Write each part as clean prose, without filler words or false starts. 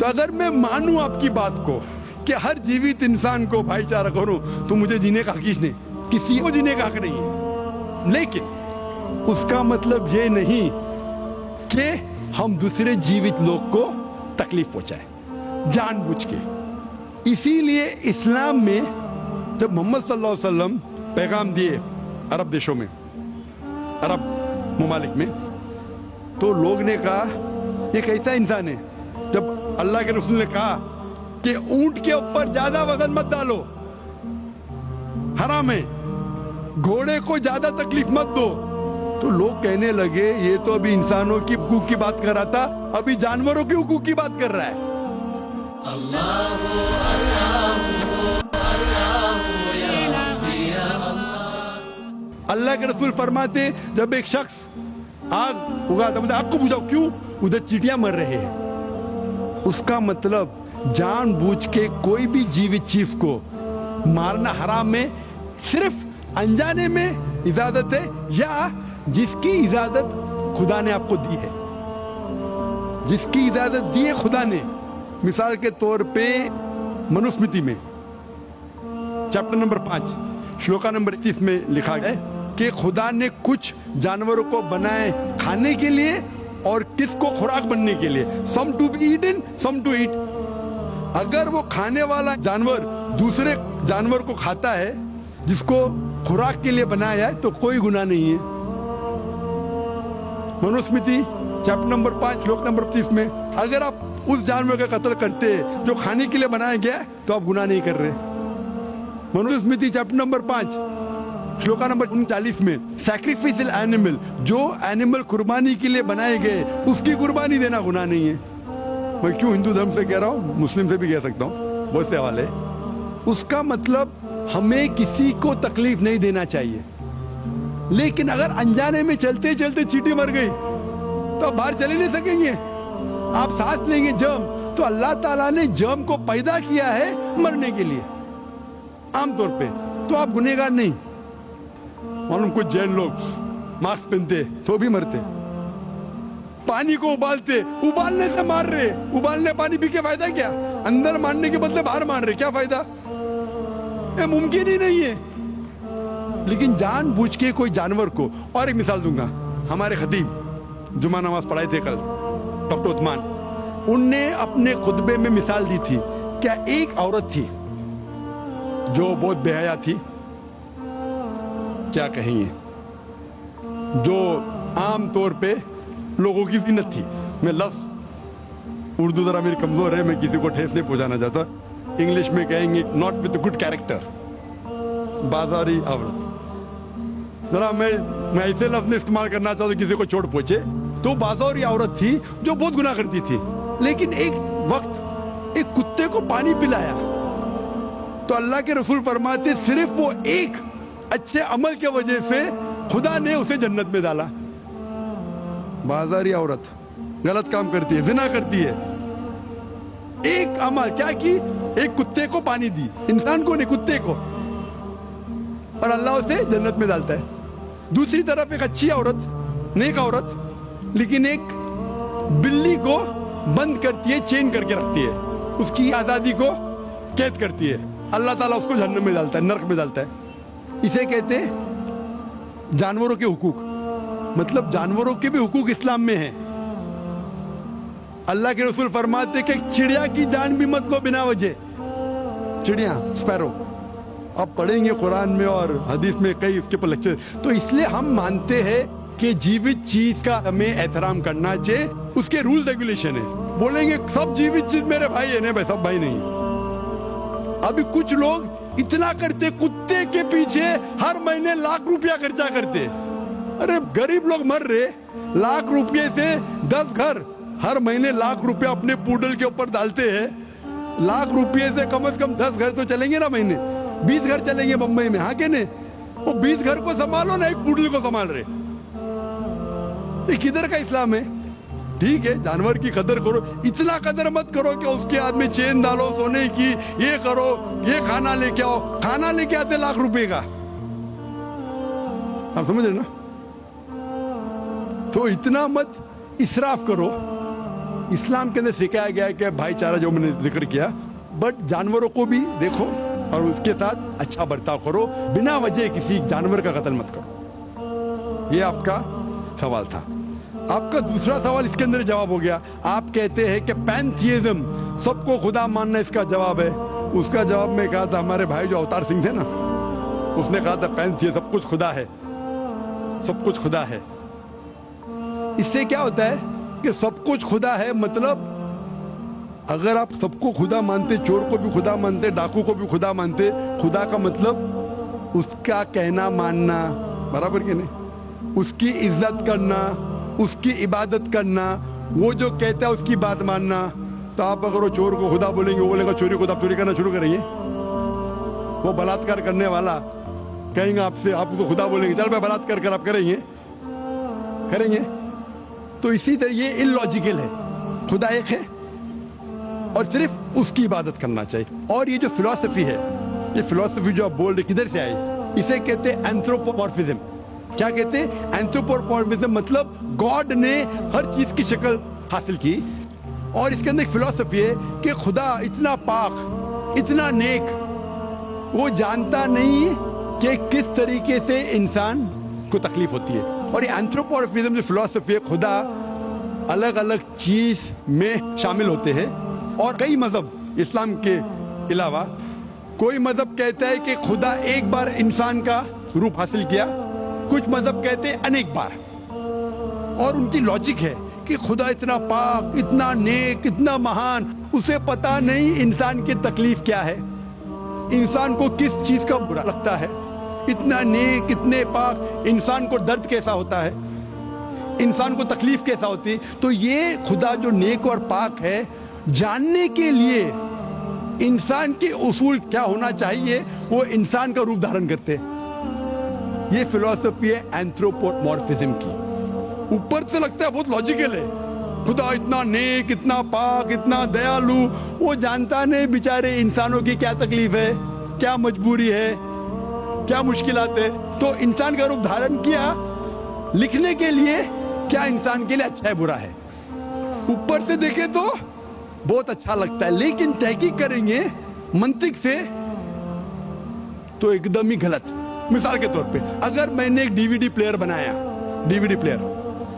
تو اگر میں مانوں آپ کی بات کو کہ ہر جیوت انسان کو بھائی چارہ کروں تو مجھے جینے کا حق نہیں، کسی کو جینے کا حق نہیں ہے، لیکن اس کا مطلب یہ نہیں کہ ہم دوسرے جیوت لوگ کو تکلیف پہنچائیں جان بوجھ کے۔ اسی لیے اسلام میں جب محمد صلی اللہ علیہ وسلم پیغام دیے عرب دیشوں میں، عرب ممالک میں، تو لوگ نے کہا یہ کیسا انسان ہے؟ جب اللہ کے رسول نے کہا کہ اونٹ کے اوپر زیادہ وزن مت ڈالو، حرام ہے، گھوڑے کو زیادہ تکلیف مت دو، تو لوگ کہنے لگے یہ تو ابھی انسانوں کی حقوق کی بات کر رہا تھا، ابھی جانوروں کی حقوق کی بات کر رہا ہے۔ اللہ کے رسول فرماتے جب ایک شخص آگ اگاتا مجھے آگ کو بجھاؤ، کیوں؟ ادھر چیٹیاں مر رہے ہیں۔ اس کا مطلب جان بوجھ کے کوئی بھی جیوت چیز کو مارنا حرام ہے، صرف انجانے میں اجازت ہے یا جس کی اجازت خدا نے آپ کو دی ہے، جس کی اجازت دی ہے خدا نے۔ مثال کے طور پہ منوسمرتی میں چیپٹر نمبر 5 شلوکا نمبر 31 میں لکھا گیا ہے کہ خدا نے کچھ جانوروں کو بنائے کھانے کے لیے اور کس کو خوراک بننے کے لیے، some to be eaten, some to eat۔ اگر وہ کھانے والا جانور دوسرے جانور کو کھاتا ہے جس کو خوراک کے لیے بنایا ہے تو کوئی گناہ نہیں ہے۔ منوسمرتی چیپٹر نمبر 5 شلوک نمبر 30 میں اگر آپ اس جانور کا قتل کرتے جو کھانے کے لیے بنایا گیا تو آپ گناہ نہیں کر رہے۔ منوسمرتی چیپٹر نمبر 5 شلوکا نمبر 39 میں سیکریفائسل اینیمل، جو اینیمل قربانی کے لیے بنائے گئے اس کی قربانی دینا گناہ نہیں ہے۔ میں کیوں ہندو دھرم سے کہہ رہا ہوں، مسلم سے بھی کہہ سکتا ہوں، بہت سے حوالے۔ اس کا مطلب ہمیں کسی کو تکلیف نہیں دینا چاہیے، لیکن اگر انجانے میں چلتے چلتے چیٹی مر گئی تو آپ باہر چلے نہیں سکیں گے، آپ سانس لیں گے جرم، تو اللہ تعالیٰ نے جرم کو پیدا کیا ہے مرنے کے لیے عام طور پہ، تو آپ گنہگار نہیں۔ معلوم کچھ جین لوگ ماسک پہنتے تو بھی مرتے، پانی کو ابالتے، ابالنے سے مار رہے، ابالنے پانی پی کے فائدہ کیا؟ اندر مارنے کے بدلے باہر مار رہے، کیا فائدہ؟ یہ ممکن ہی نہیں ہے۔ لیکن جان بوجھ کے کوئی جانور کو، اور ایک مثال دوں گا، ہمارے خطیب جمعہ نماز پڑھائے تھے کل ڈاکٹر عثمان، ان نے اپنے خطبے میں مثال دی تھی، کیا ایک عورت تھی جو بہت بے حیا تھی، کیا کہیں گے، جو عام طور پہ لوگوں کی زینت تھی۔ میں لفظ اردو ذرا میری کمزور ہے، میں کسی کو ٹھیس نہیں پہنچانا چاہتا، انگلش میں کہیں گے ناٹ وتھ گڈ کیریکٹر، بازاری عورت۔ ذرا میں ایسے لفظ نہیں استعمال کرنا چاہتا کسی کو چوٹ پہنچے، تو بازاری عورت تھی جو بہت گناہ کرتی تھی، لیکن ایک وقت ایک کتے کو پانی پلایا تو اللہ کے رسول فرماتے صرف وہ ایک اچھے عمل کی وجہ سے خدا نے اسے جنت میں ڈالا۔ بازاری عورت غلط کام کرتی ہے، زنا کرتی ہے، ایک عمل کیا کی، ایک کتے کو پانی دی، انسان کو نہیں کتے کو، اور اللہ اسے جنت میں ڈالتا ہے۔ دوسری طرف ایک اچھی عورت، نیک عورت، لیکن ایک بلی کو بند کرتی ہے، چین کر کے رکھتی ہے، اس کی آزادی کو قید کرتی ہے، اللہ تعالیٰ اس کو جہنم میں ڈالتا ہے، نرک میں ڈالتا ہے۔ اسے کہتے ہیں جانوروں کے حقوق، مطلب جانوروں کے بھی حقوق اسلام میں ہیں۔ اللہ کے رسول فرماتے کہ چڑیا کی جان بھی مت لو بنا وجہ، چڑیا سپیرو، آپ پڑھیں گے قرآن میں اور حدیث میں کئی اس کے پر لیکچر۔ تو اس لیے ہم مانتے ہیں کہ جیوت چیز کا ہمیں احترام کرنا چاہیے، اس کے رول ریگولیشن ہے۔ بولیں گے سب جیوت چیز میرے بھائی ہے، نہیں بھائی، سب بھائی نہیں۔ ابھی کچھ لوگ اتنا کرتے، کتے کے پیچھے ہر مہینے لاکھ روپیہ خرچہ کرتے، ارے غریب لوگ مر رہے، لاکھ روپے سے 10 گھر ہر مہینے لاکھ روپے اپنے پوڈل کے اوپر ڈالتے ہیں، لاکھ روپے سے کم از کم 10 گھر تو چلیں گے نا مہینے، 20 گھر چلیں گے بمبئی میں، ہاں کہ نہیں؟ وہ 20 گھر کو سنبھالو نا، ایک پوڈل کو سنبھال رہے، یہ کدھر کا اسلام ہے؟ ٹھیک ہے جانور کی قدر کرو، اتنا قدر مت کرو کہ اس کے ہاتھ میں چین ڈالو سونے کی، یہ کرو، یہ کھانا لے کے آؤ، کھانا لے کے آتے لاکھ روپے کا، آپ سمجھ رہے نا؟ تو اتنا مت اسراف کرو، اسلام کے اندر سکھایا گیا ہے کہ بھائی چارہ جو میں نے ذکر کیا, بٹ جانوروں کو بھی دیکھو اور اس کے ساتھ اچھا برتاؤ کرو, بنا وجہ کسی جانور کا قتل مت کرو. یہ آپ کا سوال تھا. آپ کا دوسرا سوال اس کے اندر جواب ہو گیا. آپ کہتے ہیں کہ پینتھیزم, سب کو خدا ماننا اس کا جواب ہے. اس کا جواب میں کہا تھا, ہمارے بھائی جو اوتار سنگھ تھے نا, اس نے کہا تھا پینتھیزم سب کچھ خدا ہے, سب کچھ خدا ہے. اس سے کیا ہوتا ہے کہ سب کچھ خدا ہے, مطلب اگر آپ سب کو خدا مانتے, چور کو بھی خدا مانتے, ڈاکو کو بھی خدا مانتے, خدا کا مطلب اس کا کہنا ماننا, برابر کہ نہیں, اس کی عزت کرنا, اس کی عبادت کرنا, وہ جو کہتا ہے اس کی بات ماننا. تو آپ اگر وہ چور کو خدا بولیں گے, وہ بولے گا چوری کو, آپ چوری کرنا شروع کریں گے. وہ بلاತ್ಕಾರ کرنے والا کہیں گے آپ سے, آپ کو خدا بولیں گے, چل میں بلاತ್ಕಾರ کر آپ کریں گے. تو اسی طرح یہ اللاجیکل ہے. خدا ایک ہے اور صرف اس کی عبادت کرنا چاہیے. اور یہ جو فلسفی ہے, یہ فلسفی جو آپ بول رہے کدھر سے آئی, اسے کہتے ہیں اینتھروپومورفزم. کیا کہتے ہیں؟ اینتھروپومورفزم. مطلب گاڈ نے ہر چیز کی شکل حاصل کی, اور اس کے اندر ایک فلسفی ہے کہ خدا اتنا پاک, اتنا نیک, وہ جانتا نہیں کہ کس طریقے سے انسان کو تکلیف ہوتی ہے. اور یہ اینتھروپومورفزم جو فلسفی ہے, خدا الگ الگ چیز میں شامل ہوتے ہیں. اور کئی مذہب, اسلام کے علاوہ کوئی مذہب کہتا ہے کہ خدا ایک بار انسان کا روپ حاصل کیا, کچھ مذہب کہتے ہیں انیک بار. اور ان کی لاجک ہے کہ خدا اتنا پاک, اتنا نیک, اتنا مہان, اسے پتا نہیں انسان کی تکلیف کیا ہے, انسان کو کس چیز کا برا لگتا ہے. اتنا نیک, اتنے پاک, انسان کو درد کیسا ہوتا ہے, انسان کو تکلیف کیسا ہوتی ہے. تو یہ خدا جو نیک اور پاک ہے, جاننے کے لیے انسان کے اصول کیا ہونا چاہیے, وہ انسان کا روپ دھارن کرتے. یہ فلسفی ہے اینتھروپومورفزم کی. اوپر سے لگتا ہے بہت لاجیکل ہے, خدا اتنا نیک, اتنا پاک, اتنا دیالو, وہ جانتا نہیں بیچارے انسانوں کی کیا تکلیف ہے, کیا مجبوری ہے, کیا مشکلات ہے. تو انسان کا روپ دھارن کیا لکھنے کے لیے, کیا انسان کے لیے اچھا ہے برا ہے. اوپر سے دیکھیں تو بہت اچھا لگتا ہے, لیکن تحقیق کریں گے منطق سے تو ایک دم ہی غلط. مثال کے طور پہ اگر میں نے ایک ڈی وی ڈی پلیئر بنایا, ڈی وی ڈی پلیئر,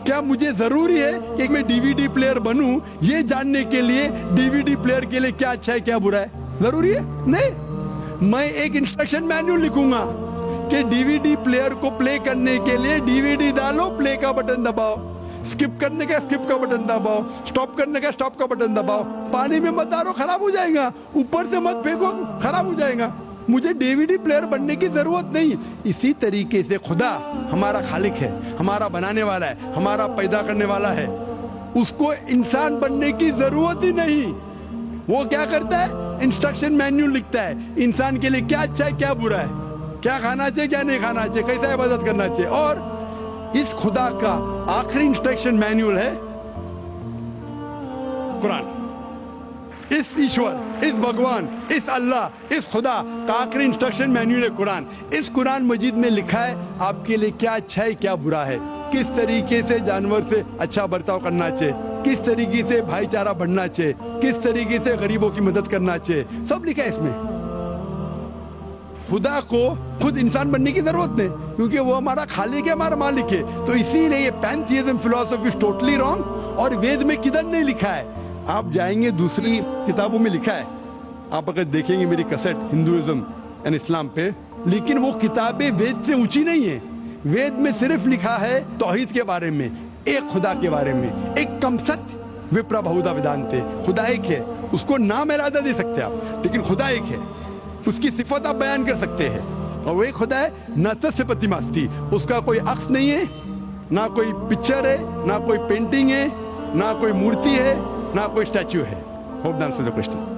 کیا مجھے ضروری ہے کہ میں ڈی وی ڈی پلیئر بنوں یہ جاننے کے لیے ڈی وی ڈی پلیئر کے لیے کیا اچھا ہے کیا برا ہے؟ ضروری ہے نہیں. میں ایک انسٹرکشن مینیول لکھوں گا کہ ڈی وی ڈی پلیئر کو پلے کرنے کے لیے ڈی وی ڈی ڈالو, پلے کا بٹن دباؤ, اسکپ کرنے کا اسکپ کا بٹن دباؤ, اسٹاپ کرنے کا اسٹاپ کا بٹن دباؤ. پانی میں مت ڈالو, خراب ہو جائے گا. اوپر سے مت پھینکو, خراب ہو جائے گا. مجھے ڈی وی ڈی پلیئر بننے کی ضرورت نہیں. اسی طریقے سے خدا ہمارا خالق ہے, ہمارا بنانے والا ہے, ہمارا پیدا کرنے والا ہے. اس کو انسان بننے کی ضرورت ہی نہیں. وہ کیا کرتا ہے؟ انسٹرکشن مینیول لکھتا ہے, انسان کے لیے کیا اچھا ہے کیا برا ہے, کیا کھانا چاہیے کیا نہیں کھانا چاہیے, کیسا عبادت کرنا چاہیے. اور اس خدا کا آخری انسٹرکشن مینیول ہے قرآن. اس ایشور, اس بھگوان, اس اللہ, اس خدا کا آخری انسٹرکشن مینیول ہے قرآن. اس قرآن مجید میں لکھا ہے آپ کے لیے کیا اچھا ہے کیا برا ہے, کس طریقے سے جانور سے اچھا برتاؤ کرنا چاہیے, کس طریقے سے بھائی چارہ بڑھنا چاہیے, کس طریقے سے غریبوں کی مدد کرنا چاہیے, سب لکھا ہے اس میں. خدا کو خود انسان بننے کی ضرورت نہیں, کیونکہ وہ ہمارا خالق ہے, ہمارا مالک ہے. تو اسی لیے یہ پینتھیزم فلسفی از ٹوٹلی رانگ. اور وید میں کدھر نہیں لکھا ہے, آپ جائیں گے دوسری کتابوں میں لکھا ہے. آپ اگر دیکھیں گے میری کیسٹ ہندوازم اینڈ اسلام پہ, لیکن وہ کتابیں وید سے اونچی نہیں ہیں. وید میں صرف لکھا ہے توحید کے بارے میں, ایک خدا کے بارے میں, ایک کم ست وپرا بہودا ویدانتے. خدا ایک ہے, اس کو نام ارادہ دے سکتے آپ, لیکن خدا ایک ہے, اس کی صفت آپ بیان کر سکتے ہیں. اور وہ ایک خدا ہے نہ تصفتی ماستی, اس کا کوئی عکس نہیں ہے, نہ کوئی پکچر ہے, نہ کوئی پینٹنگ ہے, نہ کوئی مورتی ہے, نہ کوئی اسٹیچو ہے. ہوپ ڈانس از اے کوسچن.